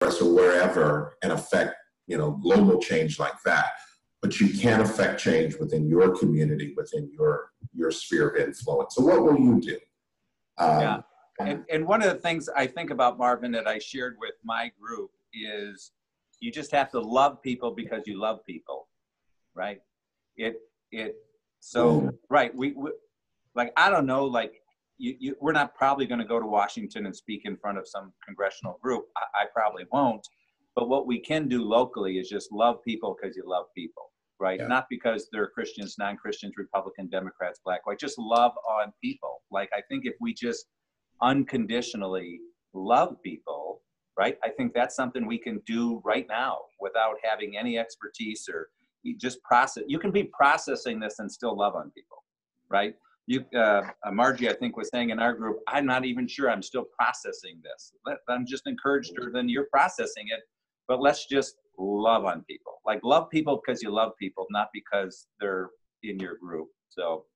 or wherever and affect, global change like that. But you can affect change within your community, within your sphere of influence. So what will you do? Yeah. And one of the things I think about, Marvin, that I shared with my group is you just have to love people because you love people, right? Right. We like, I don't know, like we're not probably going to go to Washington and speak in front of some congressional group. I probably won't. But what we can do locally is just love people because you love people, right? Yeah. Not because they're Christians, non-Christians, Republican, Democrats, black, white, just love on people. Like, I think if we just unconditionally love people, right? I think that's something we can do right now without having any expertise, or you just process. You can be processing this and still love on people, right? Margie, I think, was saying in our group, I'm not even sure I'm still processing this. I'm just encouraged her, then you're processing it. But let's just love on people. Like, love people because you love people, not because they're in your group. So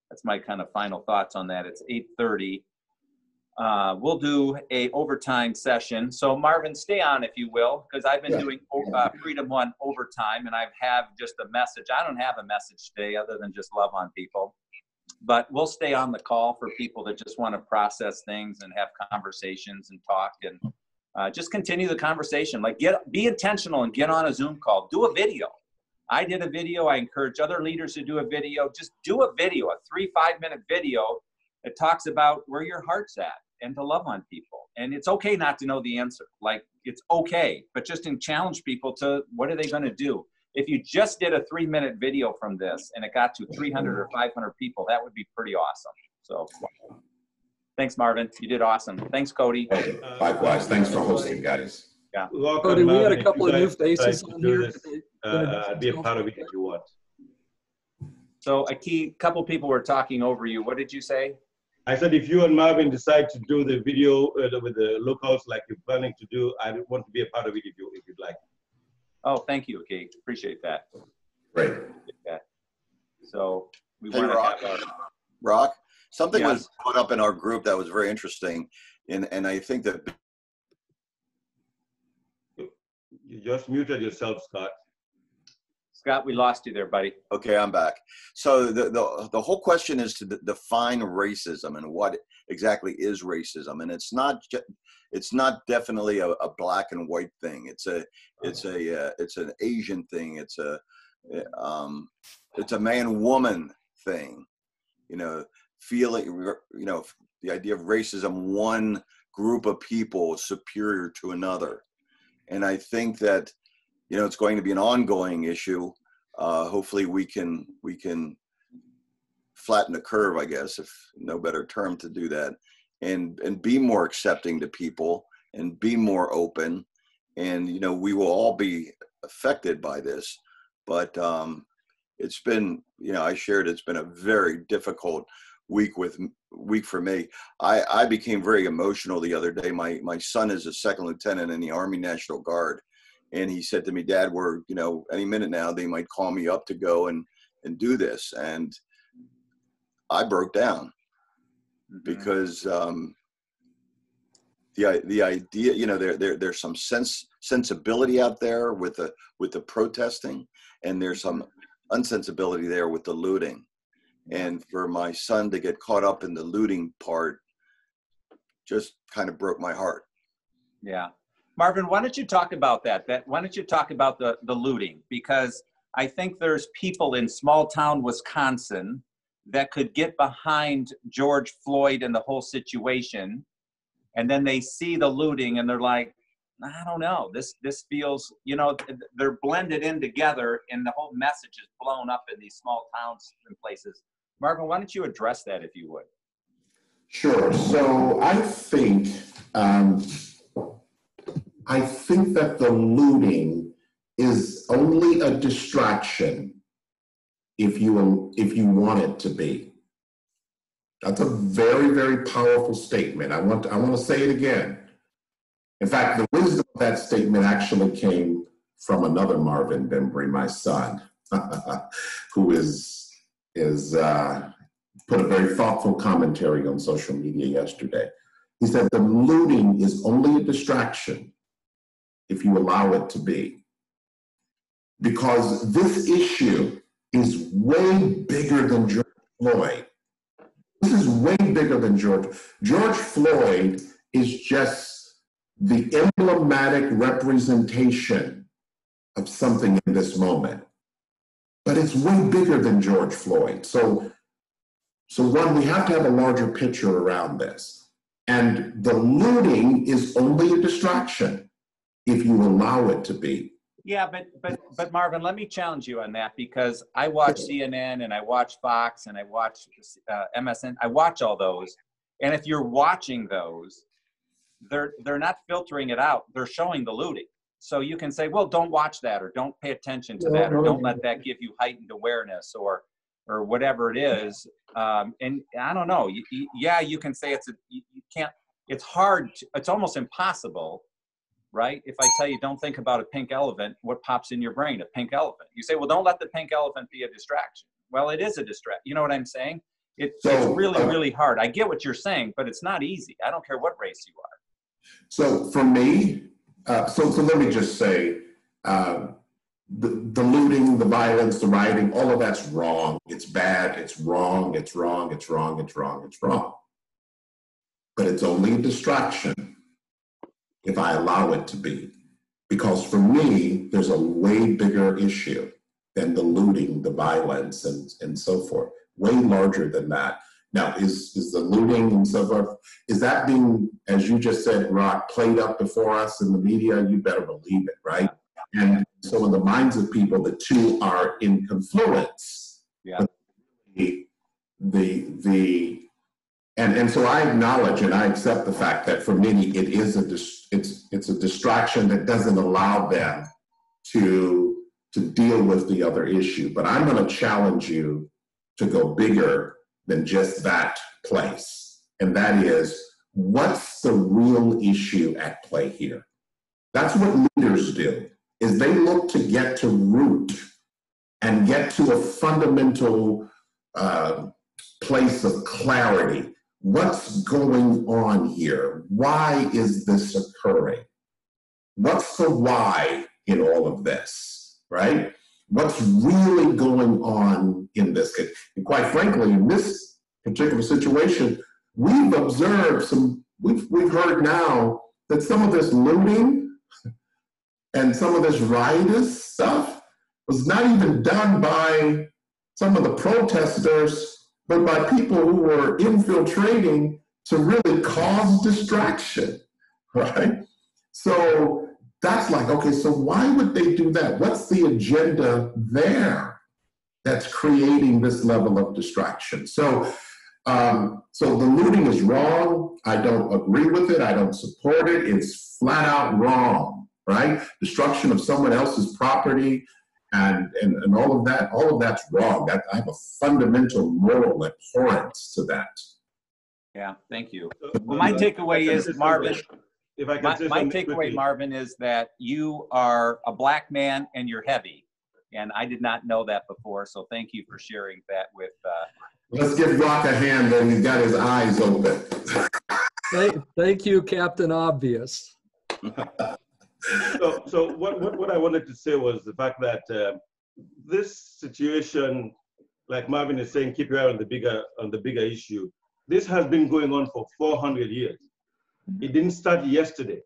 that's my kind of final thoughts on that. It's 8:30. We'll do a overtime session. So Marvin, stay on if you will, because I've been doing Freedom One overtime, and I have just a message. I don't have a message today other than just love on people. But we'll stay on the call for people that just want to process things and have conversations and talk, and just continue the conversation. Like, be intentional and get on a Zoom call. Do a video. I did a video. I encourage other leaders to do a video. Just do a video, a 3-5 minute video that talks about where your heart's at and to love on people. And it's okay not to know the answer. Like, it's okay, but just to challenge people to, what are they going to do? If you just did a 3-minute video from this and it got to 300 or 500 people, that would be pretty awesome. So thanks, Marvin. You did awesome. Thanks, Cody. Likewise. Thanks for hosting, guys. Yeah. Welcome, Cody, we had a couple of new faces on here. Be a part of it if you want. So couple people were talking over you. What did you say? I said, if you and Marvin decide to do the video with the locals like you're planning to do, I want to be a part of it if you'd like. Oh, thank you, Kate. Appreciate that. Great. Yeah. So we want to have our Rock. Something was brought up in our group that was very interesting, and I think that you just muted yourself, Scott. Scott, we lost you there, buddy. Okay, I'm back. So the whole question is to define racism and what exactly is racism, and it's not definitely a black and white thing. It's an Asian thing. It's a man-woman thing. Feeling, the idea of racism, one group of people superior to another. And I think that, it's going to be an ongoing issue. Hopefully we can flatten the curve, I guess, if no better term to do that, and be more accepting to people and be more open. And, we will all be affected by this, but it's been, I shared, it's been a very difficult week for me. I became very emotional the other day. My son is a second lieutenant in the Army National Guard. And he said to me, Dad, we're, any minute now, they might call me up to go and do this. And I broke down because the idea, there's some sensibility out there with the protesting, and there's some unsensibility there with the looting. And for my son to get caught up in the looting part just kind of broke my heart. Yeah. Marvin, why don't you talk about that? Why don't you talk about the looting? Because I think there's people in small town Wisconsin that could get behind George Floyd and the whole situation, and then they see the looting and they're like, I don't know, this feels, they're blended in together, and the whole message is blown up in these small towns and places. Marvin, why don't you address that if you would? Sure. So I think that the looting is only a distraction if you want it to be. That's a very, very powerful statement. I want to say it again. In fact, the wisdom of that statement actually came from another Marvin Bembry, my son, who put a very thoughtful commentary on social media yesterday. He said the looting is only a distraction if you allow it to be. Because this issue is way bigger than George Floyd. This is way bigger than George. George Floyd is just the emblematic representation of something in this moment. But it's way bigger than George Floyd. So one, we have to have a larger picture around this. And the looting is only a distraction if you allow it to be. Yeah, but Marvin, let me challenge you on that, because I watch CNN and I watch Fox and I watch MSN. I watch all those, and if you're watching those, they're not filtering it out. They're showing the looting. So you can say, well, don't watch that, or don't pay attention to that, or don't let that give you heightened awareness, or whatever it is. And I don't know. Yeah, you can say you can't. It's hard. It's almost impossible. Right? If I tell you, don't think about a pink elephant, what pops in your brain? A pink elephant. You say, well, don't let the pink elephant be a distraction. Well, it is a distraction. You know what I'm saying? It's really, really hard. I get what you're saying, but it's not easy. I don't care what race you are. So for me, so let me just say, the looting, the violence, the rioting, all of that's wrong. It's bad. It's wrong. It's wrong. It's wrong. It's wrong. It's wrong. But it's only a distraction if I allow it to be. Because for me, there's a way bigger issue than the looting, the violence, and so forth. Way larger than that. Now, is the looting and so forth, is that being, as you just said, Rock, played up before us in the media? You better believe it, right? And so in the minds of people, the two are in confluence. Yeah. And so I acknowledge and I accept the fact that for many it is it's a distraction that doesn't allow them to deal with the other issue. But I'm going to challenge you to go bigger than just that place. And that is, what's the real issue at play here? That's what leaders do, is they look to get to root and get to a fundamental place of clarity. What's going on here? Why is this occurring? What's the why in all of this, right? What's really going on in this case? And quite frankly, in this particular situation, we've observed we've heard now that some of this looting and some of this riotous stuff was not even done by some of the protesters, but by people who were infiltrating to really cause distraction, right? So that's like, okay, so why would they do that? What's the agenda there that's creating this level of distraction? So the looting is wrong. I don't agree with it. I don't support it. It's flat out wrong, right? Destruction of someone else's property, and all of that's wrong. I have a fundamental moral abhorrence to that. Yeah, thank you. Well, my takeaway is, Marvin, if I can my takeaway, Marvin, is that you are a Black man and you're heavy. And I did not know that before, so thank you for sharing that with Let's give Rock a hand when he's got his eyes open. Thank you, Captain Obvious. So what I wanted to say was the fact that this situation, like Marvin is saying, keep your eye on the bigger issue. This has been going on for 400 years. It didn't start yesterday.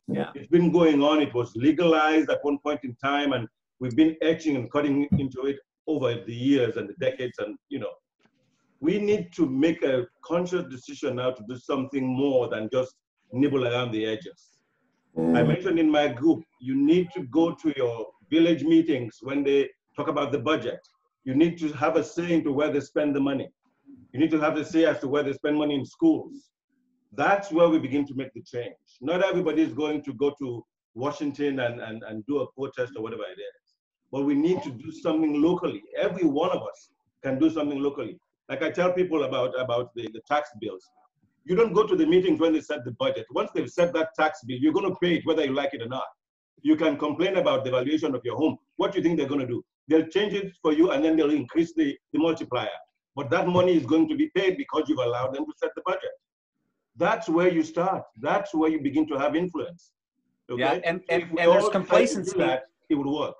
Yeah. It's been going on. It was legalized at one point in time, and we've been etching and cutting into it over the years and the decades. And we need to make a conscious decision now to do something more than just nibble around the edges. I mentioned in my group, you need to go to your village meetings when they talk about the budget. You need to have a say into where they spend the money. You need to have a say as to where they spend money in schools. That's where we begin to make the change. Not everybody is going to go to Washington and do a protest or whatever it is. But we need to do something locally. Every one of us can do something locally. Like I tell people about the tax bills. You don't go to the meetings when they set the budget. Once they've set that tax bill, you're going to pay it whether you like it or not. You can complain about the valuation of your home. What do you think they're going to do? They'll change it for you and then they'll increase the multiplier. But that money is going to be paid because you've allowed them to set the budget. That's where you start. That's where you begin to have influence. Okay? Yeah, and So if we there's all try to do complacency. that, it would work.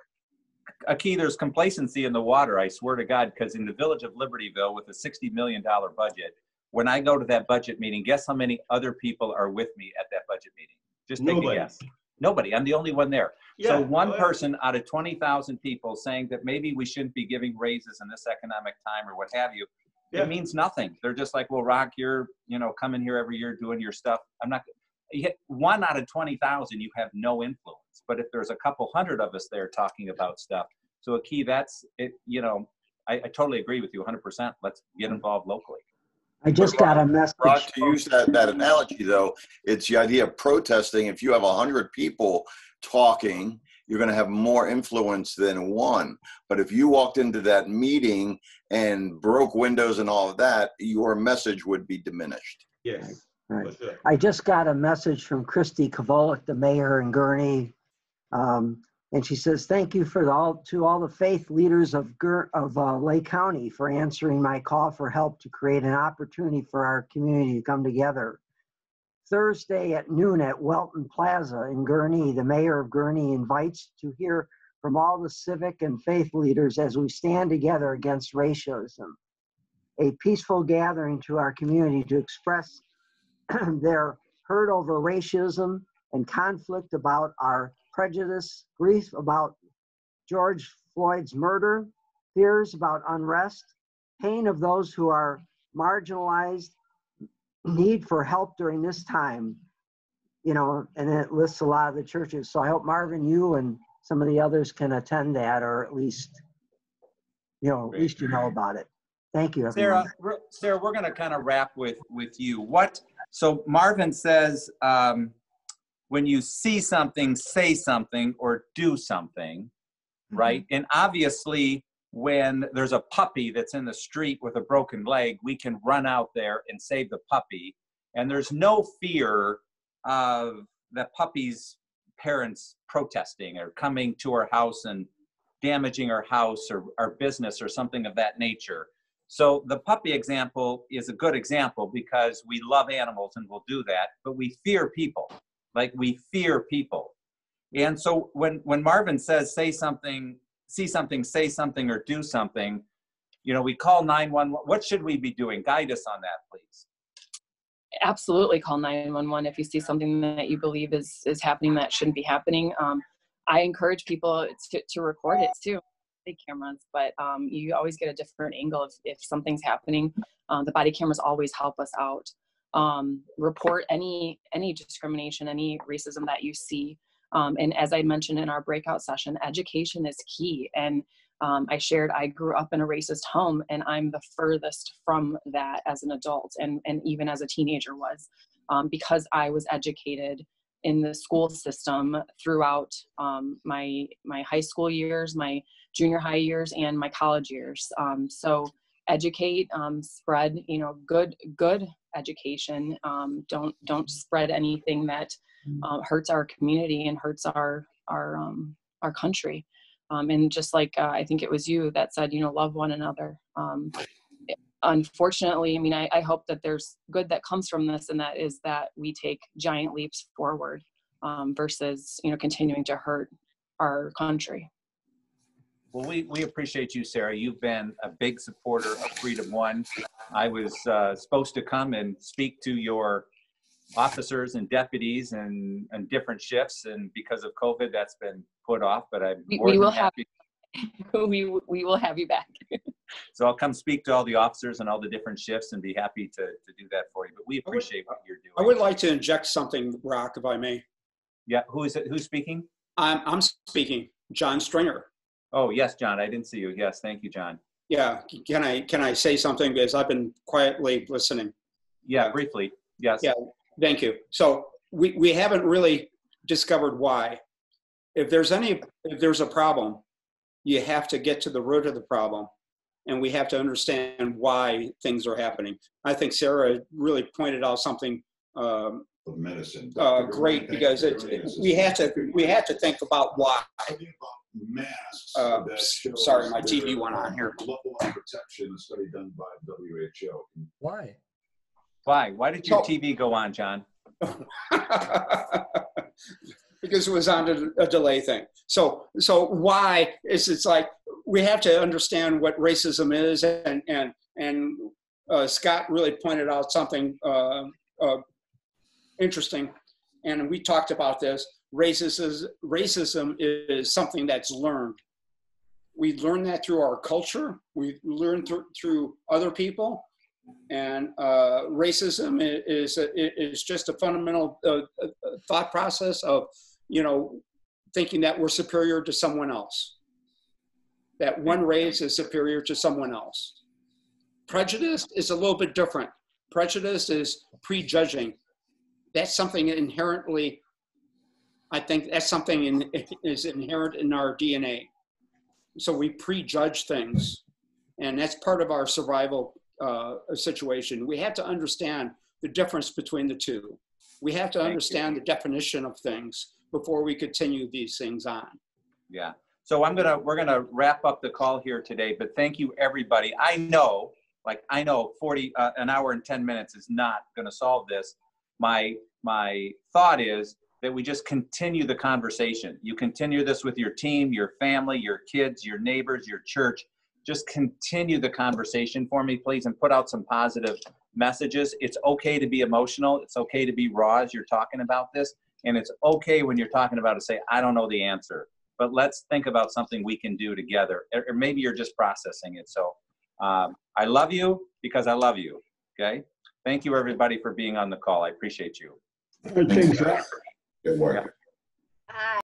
Aki, there's complacency in the water, I swear to God, because in the village of Libertyville with a $60 million budget, when I go to that budget meeting, guess how many other people are with me at that budget meeting? Just take Nobody. a guess. Nobody. I'm the only one there. Yeah. So one Oh, yeah. person out of 20,000 people saying that maybe we shouldn't be giving raises in this economic time or what have you, Yeah. it means nothing. They're just like, well, Rock, you're, coming here every year doing your stuff. I'm not. You hit 1 out of 20,000, you have no influence. But if there's a couple hundred of us there talking about stuff, so Aki, that's it. I totally agree with you 100%. Let's get involved locally. I just got a message. Rod, to use that analogy, though, it's the idea of protesting. If you have 100 people talking, you're going to have more influence than one. But if you walked into that meeting and broke windows and all of that, your message would be diminished. Yes. Right. For sure. I just got a message from Christy Kavolik, the mayor in Gurnee. And she says, thank you to all the faith leaders of Lake County for answering my call for help to create an opportunity for our community to come together. Thursday at noon at Welton Plaza in Gurnee, the mayor of Gurnee invites to hear from all the civic and faith leaders as we stand together against racism. A peaceful gathering to our community to express their hurt over racism and conflict about our prejudice, grief about George Floyd's murder, fears about unrest, pain of those who are marginalized, need for help during this time, and it lists a lot of the churches. So I hope Marvin, you and some of the others can attend that, or at least, at least you know about it. Thank you, everyone. Sarah, we're going to kind of wrap with you. So Marvin says, when you see something, say something or do something, right? And obviously, when there's a puppy that's in the street with a broken leg, we can run out there and save the puppy. And there's no fear of the puppy's parents protesting or coming to our house and damaging our house or our business or something of that nature. So the puppy example is a good example because we love animals and we'll do that, but we fear people. Like we fear people. And so when Marvin says, say something, see something, say something, or do something, we call 911. What should we be doing? Guide us on that, please. Absolutely call 911 if you see something that you believe is happening that shouldn't be happening. I encourage people to record it too, body cameras, but you always get a different angle if something's happening. The body cameras always help us out. Report any discrimination, any racism that you see. And as I mentioned in our breakout session, education is key. And I shared I grew up in a racist home, and I'm the furthest from that as an adult and even as a teenager was, because I was educated in the school system throughout my high school years, my junior high years, and my college years. So educate, spread, good education. Don't spread anything that hurts our community and hurts our country. And just like I think it was you that said, love one another. Unfortunately, I hope that there's good that comes from this, and that is that we take giant leaps forward versus continuing to hurt our country. Well, we appreciate you, Sarah. You've been a big supporter of Freedom One. I was supposed to come and speak to your officers and deputies and different shifts, and because of COVID, that's been put off. But I'm more than happy. We will have you back. So I'll come speak to all the officers and all the different shifts and be happy to do that for you. But we appreciate what you're doing. I would like to inject something, Rock, if I may. Yeah, who is it? Who's speaking? I'm speaking, John Stringer. Oh, yes, John. I didn't see you. Yes, thank you, John. Yeah, can I say something, because I've been quietly listening? Yeah, briefly. Yes. Yeah, thank you. So we haven't really discovered why. If there's a problem, you have to get to the root of the problem, and we have to understand why things are happening. I think Sarah really pointed out something medicine. Great, because we have to think about why. Masks. Sorry, my TV went on here. Level of protection, a study done by WHO. Why? Why did your TV go on, John? because it was on a delay thing. So why is it's like we have to understand what racism is, and Scott really pointed out something interesting, and we talked about this. Racism is something that's learned. We learn that through our culture. We learn through other people, and racism is just a fundamental thought process of, you know, thinking that we're superior to someone else, that one race is superior to someone else. Prejudice is a little bit different. Prejudice is prejudging. That's something inherently, I think that's something is inherent in our DNA. So we prejudge things, and that's part of our survival situation. We have to understand the difference between the two. We have to understand the definition of things before we continue these things on. Yeah. So we're gonna wrap up the call here today, but thank you everybody. I know 40 an hour and 10 minutes is not gonna solve this. My thought is that we just continue the conversation. You continue this with your team, your family, your kids, your neighbors, your church. Just continue the conversation for me, please, and put out some positive messages. It's okay to be emotional. It's okay to be raw as you're talking about this. And it's okay when you're talking about it to say, I don't know the answer, but let's think about something we can do together. Or maybe you're just processing it. So I love you because I love you, okay? Thank you, everybody, for being on the call. I appreciate you. Thanks, guys. Good work. Yeah.